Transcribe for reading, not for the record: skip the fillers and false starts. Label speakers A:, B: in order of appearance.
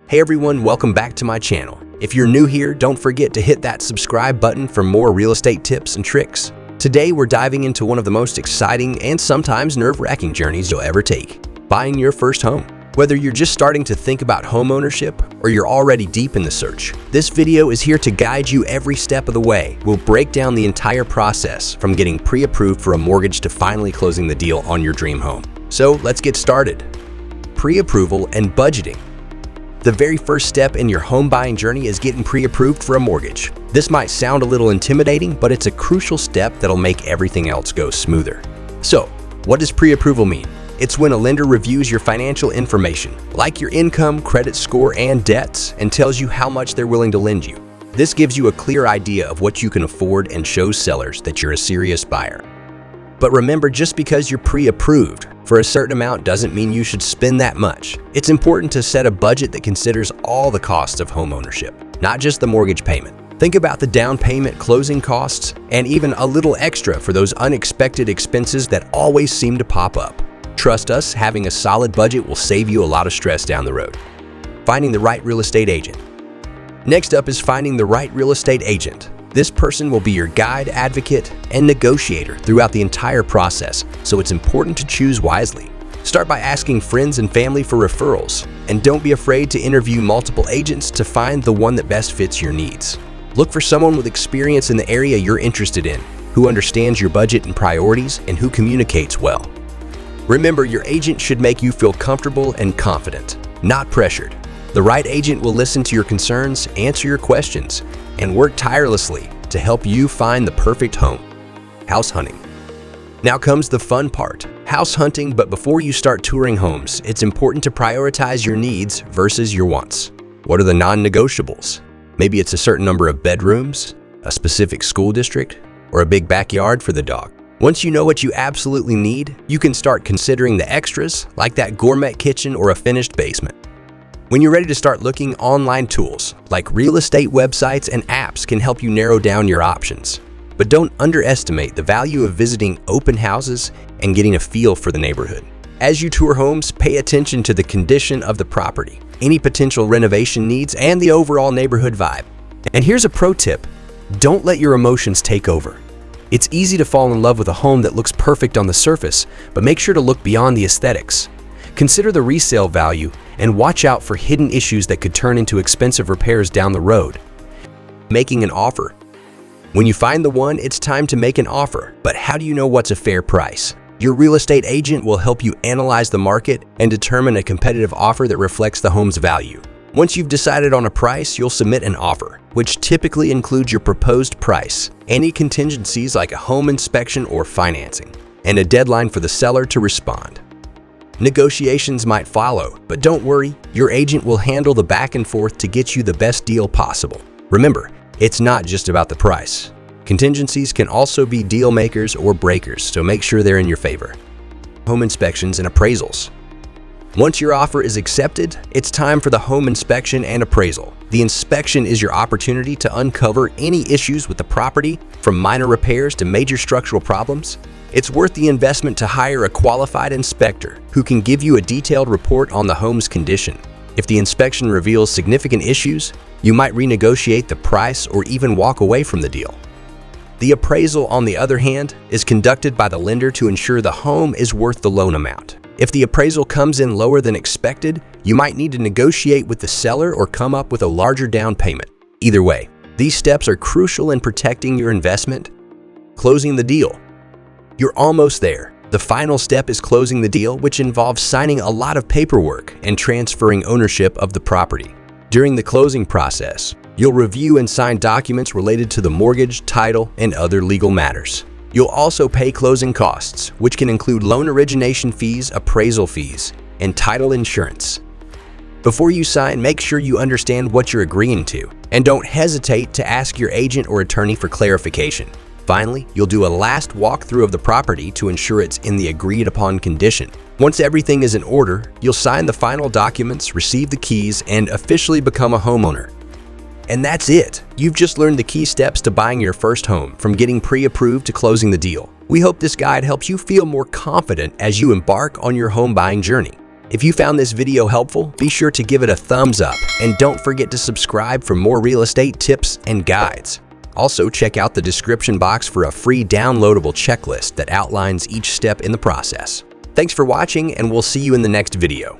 A: Hey everyone, welcome back to my channel. If you're new here, don't forget to hit that subscribe button for more real estate tips and tricks. Today we're diving into one of the most exciting and sometimes nerve-wracking journeys you'll ever take: buying your first home. Whether you're just starting to think about home ownership or you're already deep in the search, this video is here to guide you every step of the way. We'll break down the entire process from getting pre-approved for a mortgage to finally closing the deal on your dream home. So let's get started. Pre-approval and budgeting. The very first step in your home buying journey is getting pre-approved for a mortgage. This might sound a little intimidating, but it's a crucial step that'll make everything else go smoother. So, what does pre-approval mean? It's when a lender reviews your financial information, like your income, credit score, and debts, and tells you how much they're willing to lend you. This gives you a clear idea of what you can afford and shows sellers that you're a serious buyer. But remember, just because you're pre-approved for a certain amount doesn't mean you should spend that much. It's important to set a budget that considers all the costs of home ownership, not just the mortgage payment. Think about the down payment, closing costs, and even a little extra for those unexpected expenses that always seem to pop up. Trust us, having a solid budget will save you a lot of stress down the road. Finding the right real estate agent. Next up is finding the right real estate agent. This person will be your guide, advocate, and negotiator throughout the entire process, so it's important to choose wisely. Start by asking friends and family for referrals, and don't be afraid to interview multiple agents to find the one that best fits your needs. Look for someone with experience in the area you're interested in, who understands your budget and priorities, and who communicates well. Remember, your agent should make you feel comfortable and confident, not pressured. The right agent will listen to your concerns, answer your questions, and work tirelessly to help you find the perfect home. House hunting. Now comes the fun part, house hunting. But before you start touring homes, it's important to prioritize your needs versus your wants. What are the non-negotiables? Maybe it's a certain number of bedrooms, a specific school district, or a big backyard for the dog. Once you know what you absolutely need, you can start considering the extras, like that gourmet kitchen or a finished basement. When you're ready to start looking, online tools like real estate websites and apps can help you narrow down your options. But don't underestimate the value of visiting open houses and getting a feel for the neighborhood. As you tour homes, pay attention to the condition of the property, any potential renovation needs, and the overall neighborhood vibe. And here's a pro tip: don't let your emotions take over. It's easy to fall in love with a home that looks perfect on the surface, but make sure to look beyond the aesthetics. Consider the resale value and watch out for hidden issues that could turn into expensive repairs down the road. Making an offer. When you find the one, it's time to make an offer. But how do you know what's a fair price? Your real estate agent will help you analyze the market and determine a competitive offer that reflects the home's value. Once you've decided on a price, you'll submit an offer, which typically includes your proposed price, any contingencies like a home inspection or financing, and a deadline for the seller to respond. Negotiations might follow, but don't worry, your agent will handle the back and forth to get you the best deal possible. Remember, it's not just about the price. Contingencies can also be deal makers or breakers, so make sure they're in your favor. Home inspections and appraisals. Once your offer is accepted, it's time for the home inspection and appraisal. The inspection is your opportunity to uncover any issues with the property, from minor repairs to major structural problems. It's worth the investment to hire a qualified inspector who can give you a detailed report on the home's condition. If the inspection reveals significant issues, you might renegotiate the price or even walk away from the deal. The appraisal, on the other hand, is conducted by the lender to ensure the home is worth the loan amount. If the appraisal comes in lower than expected, you might need to negotiate with the seller or come up with a larger down payment. Either way, these steps are crucial in protecting your investment. Closing the deal. You're almost there. The final step is closing the deal, which involves signing a lot of paperwork and transferring ownership of the property. During the closing process, you'll review and sign documents related to the mortgage, title, and other legal matters. You'll also pay closing costs, which can include loan origination fees, appraisal fees, and title insurance. Before you sign, make sure you understand what you're agreeing to, and don't hesitate to ask your agent or attorney for clarification. Finally, you'll do a last walkthrough of the property to ensure it's in the agreed-upon condition. Once everything is in order, you'll sign the final documents, receive the keys, and officially become a homeowner. And that's it. You've just learned the key steps to buying your first home, from getting pre-approved to closing the deal. We hope this guide helps you feel more confident as you embark on your home buying journey. If you found this video helpful, be sure to give it a thumbs up and don't forget to subscribe for more real estate tips and guides. Also, check out the description box for a free downloadable checklist that outlines each step in the process. Thanks for watching, and we'll see you in the next video.